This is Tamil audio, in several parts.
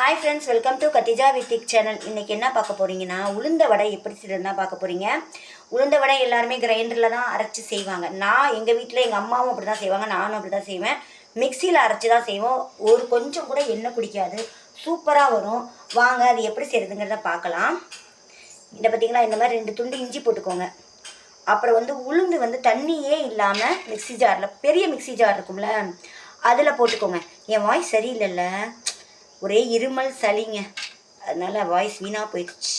Hi friends, welcome to Katija Vitik channel. இன்னைக்கு என்ன பார்க்க போறீங்கன்னா உளுந்த வடை எப்படி செய்யறதுன்னா பார்க்க போறீங்க. உளுந்த வடை எல்லாரும் கிரைண்டர்ல தான் அரைச்சு செய்வாங்க. நான் எங்க வீட்ல எங்க அம்மாவும் அப்படி தான் செய்வாங்க, நானும் அப்படி தான் செய்வேன். மிக்ஸில அரைச்சு தான் செய்வோம். ஒரு கொஞ்சம் கூட எண்ணெய் குடிக்காது. சூப்பரா வரும். வாங்க அது எப்படி செய்யறதுங்கறத பார்க்கலாம். இத பாத்தீங்களா, இந்த மாதிரி 2 துண்டு இஞ்சி போட்டுக்கோங்க. அப்புறம் உளுந்து தண்ணியே இல்லாம மிக்ஸி ஜார்ல, பெரிய மிக்ஸி ஜார் இருக்கும்ல, அதுல போட்டுக்கோங்க. என் வாய்ஸ் சரியில்லைல்ல, ஒரே இருமல் சளிங்க, அதனால் வாய்ஸ் வீணாக போயிடுச்சு.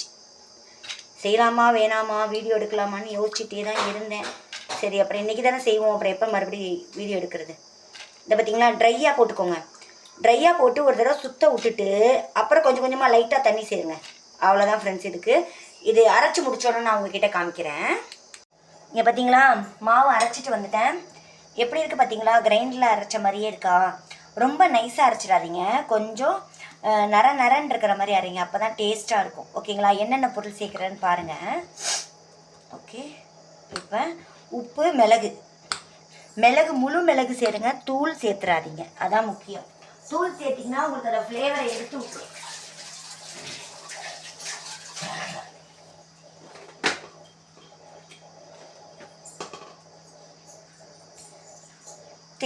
செய்யலாமா வேணாமா வீடியோ எடுக்கலாமான்னு யோசிச்சுட்டே தான் இருந்தேன். சரி, அப்புறம் இன்றைக்கி தானே செய்வோம், அப்புறம் எப்போ மறுபடியும் வீடியோ எடுக்கிறது. இதை பார்த்திங்களா, ட்ரையாக போட்டுக்கோங்க. ட்ரையாக போட்டு ஒரு தடவை சுத்த விட்டுட்டு அப்புறம் கொஞ்சம் கொஞ்சமாக லைட்டாக தண்ணி சேருங்க. அவ்வளோதான் ஃப்ரெண்ட்ஸ். இது அரைச்சி முடிச்சோன்னு நான் உங்ககிட்ட காமிக்கிறேன். இங்கே பார்த்தீங்களா, மாவு அரைச்சிட்டு வந்துட்டேன். எப்படி இருக்குது பார்த்தீங்களா, கிரைண்டரில் அரைச்ச மாதிரியே இருக்கா. ரொம்ப நைஸாக அரைச்சிடாதீங்க, கொஞ்சம் நரன்னு இருக்கிற மாதிரி அரைங்க, அப்போ தான் டேஸ்ட்டாக இருக்கும். ஓகேங்களா, என்னென்ன பொருள் சேர்க்குறேன்னு பாருங்கள். ஓகே, இப்போ உப்பு, மிளகு முழு மிளகு சேருங்க, தூள் சேர்த்துறாதீங்க, அதான் முக்கியம். தூள் சேர்த்திங்கன்னா உங்களுக்கு அதை ஃப்ளேவரை எடுத்து விட்டுரும்.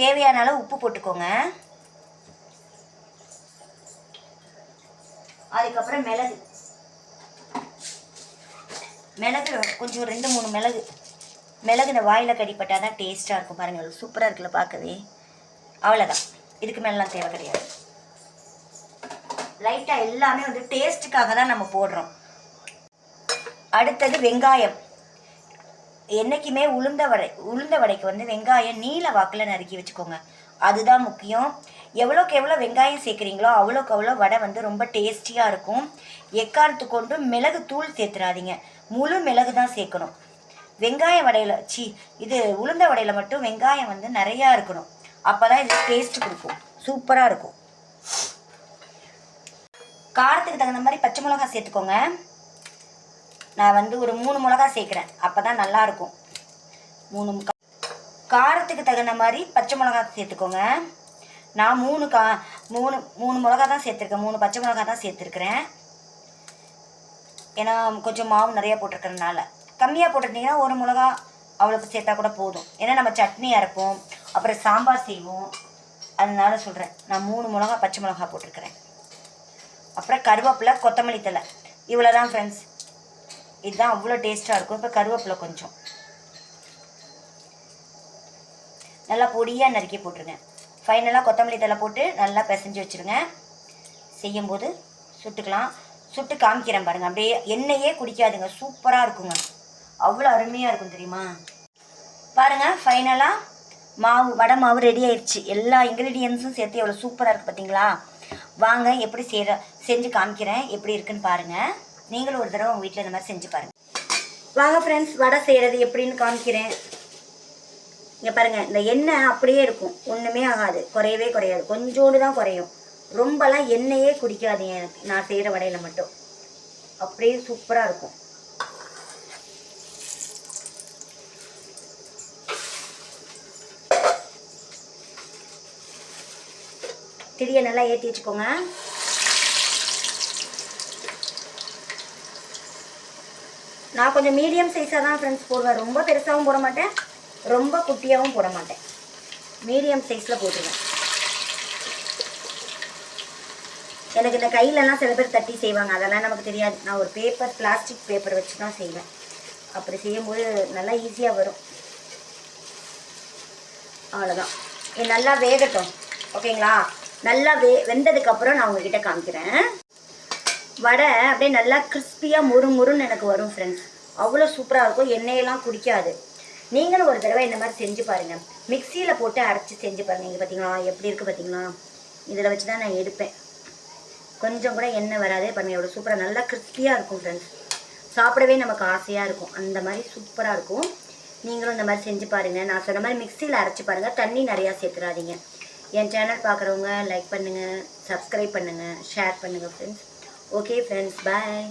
தேவையான அளவு உப்பு போட்டுக்கோங்க. அதுக்கப்புறம் மிளகு கொஞ்சம் 2-3 மிளகு இந்த வாயில் கடிப்பட்டால் தான் டேஸ்ட்டாக இருக்கும். பாருங்கள், சூப்பராக இருக்குல்ல பார்க்கவே. அவ்வளோதான், இதுக்கு மேலாம் தேவை கிடையாது. லைட்டாக எல்லாமே டேஸ்ட்டுக்காக தான் நம்ம போடுறோம். அடுத்தது வெங்காயம். என்றைக்குமே உளுந்த வடைக்கு வெங்காயம் நீல வாக்கில் நறுக்கி வச்சுக்கோங்க, அதுதான் முக்கியம். எவ்வளோக்கு எவ்வளோ வெங்காயம் சேர்க்குறீங்களோ அவ்வளோக்கு அவ்வளோ வடை ரொம்ப டேஸ்டியாக இருக்கும். எக்காரணத்து கொண்டு மிளகு தூள் சேர்த்துறாதீங்க, முழு மிளகு தான் சேர்க்கணும். வெங்காய வடையில் உளுந்த வடையில் மட்டும் வெங்காயம் நிறையா இருக்கணும், அப்போ தான் இது டேஸ்ட் கொடுக்கும், சூப்பராக இருக்கும். காரத்துக்கு தகுந்த மாதிரி பச்சை மிளகா சேர்த்துக்கோங்க. நான் ஒரு 3 மிளகா சேர்க்குறேன், அப்போ தான் நல்லாயிருக்கும். காரத்துக்கு தகுந்த மாதிரி பச்சை மிளகா சேர்த்துக்கோங்க. நான் 3 மிளகா தான் சேர்த்துருக்கேன், 3 பச்சை மிளகா தான் சேர்த்துருக்குறேன். ஏன்னா கொஞ்சம் மாவு நிறையா போட்டிருக்கிறதுனால. கம்மியாக போட்டிருந்தீங்கன்னா 1 மிளகா அவ்வளோக்கு சேர்த்தா கூட போதும். ஏன்னா நம்ம சட்னி அரைப்போம், அப்புறம் சாம்பார் செய்வோம், அதனால சொல்கிறேன். நான் 3 மிளகா பச்சை மிளகா போட்டிருக்கிறேன். அப்புறம் கருவேப்பிலை, கொத்தமல்லி தழை, இவ்வளோ தான் ஃப்ரெண்ட்ஸ். இதுதான் அவ்வளோ டேஸ்ட்டாக இருக்கும். இப்போ கருவேப்பிலை கொஞ்சம் நல்லா பொடியாக நறுக்கி போட்டுருங்க. ஃபைனலாக கொத்தமல்லி தழை போட்டு நல்லா பிசைஞ்சு வச்சுருங்க. செய்யும்போது சுட்டுக்கலாம். சுட்டு காமிக்கிறேன் பாருங்கள். அப்படியே எண்ணெயே குடிக்காதுங்க, சூப்பராக இருக்குங்க, அவ்வளோ அருமையாக இருக்கும் தெரியுமா. பாருங்கள், ஃபைனலாக வடை மாவு ரெடி ஆயிடுச்சு. எல்லா இன்க்ரீடியன்ஸும் சேர்த்து எவ்வளோ சூப்பராக இருக்குது பார்த்தீங்களா. வாங்க எப்படி செஞ்சு காமிக்கிறேன், எப்படி இருக்குன்னு பாருங்கள். நீங்களும் ஒரு தடவை உங்கள் வீட்டில் இந்த மாதிரி செஞ்சு பாருங்கள். வாங்க ஃப்ரெண்ட்ஸ், வடை செய்கிறது எப்படின்னு காமிக்கிறேன். இங்கே பாருங்கள், இந்த எண்ணெய் அப்படியே இருக்கும், ஒன்றுமே ஆகாது, குறையவே குறையாது, கொஞ்சோண்டு தான் குறையும். ரொம்பலாம் எண்ணெயே குடிக்காது எனக்கு, நான் செய்கிற வடையில் மட்டும் அப்படியே சூப்பராக இருக்கும். திரியை நல்லா ஏற்றி வச்சுக்கோங்க. நான் கொஞ்சம் மீடியம் சைஸாக தான் ஃப்ரெண்ட்ஸ் போடுவேன், ரொம்ப பெருசாகவும் போட மாட்டேன், ரொம்ப குட்டியாகவும் போட மாட்டேன், மீடியம் சைஸில் போட்டுருவேன். எனக்கு இந்த கையிலலாம் சில பேர் தட்டி செய்வாங்க, அதெல்லாம் நமக்கு தெரியாது. நான் ஒரு பிளாஸ்டிக் பேப்பர் வச்சு தான் செய்வேன். அப்படி செய்யும்போது நல்லா ஈஸியாக வரும். அவ்வளோதான். இது நல்லா வேகட்டும், ஓகேங்களா. நல்லா வெந்ததுக்கப்புறம் நான் உங்ககிட்ட காமிக்கிறேன். வடை அப்படியே நல்லா கிறிஸ்பியாக முறுன்னு எனக்கு வரும் ஃப்ரெண்ட்ஸ், அவ்வளோ சூப்பராக இருக்கும், எண்ணெயெல்லாம் குடிக்காது. நீங்களும் ஒரு தடவை இந்த மாதிரி செஞ்சு பாருங்கள். மிக்சியில் போட்டு அரைச்சி செஞ்சு பாருங்கள். இங்கே பார்த்தீங்களா எப்படி இருக்குது பார்த்தீங்களா. இதில் வச்சு தான் நான் எடுப்பேன், கொஞ்சம் கூட எண்ணெய் வராதே. பாருங்கள் எவ்வளோ சூப்பராக நல்லா கிறிஸ்பியாக இருக்கும் ஃப்ரெண்ட்ஸ், சாப்பிடவே நமக்கு ஆசையாக இருக்கும், அந்த மாதிரி சூப்பராக இருக்கும். நீங்களும் இந்த மாதிரி செஞ்சு பாருங்கள். நான் சொன்ன மாதிரி மிக்சியில் அரைச்சி பாருங்கள், தண்ணி நிறையா சேர்த்துறாதீங்க. என் சேனல் பார்க்குறவங்க லைக் பண்ணுங்கள், சப்ஸ்கிரைப் பண்ணுங்கள், ஷேர் பண்ணுங்கள் ஃப்ரெண்ட்ஸ். ஓகே ஃப்ரெண்ட்ஸ், பாய்.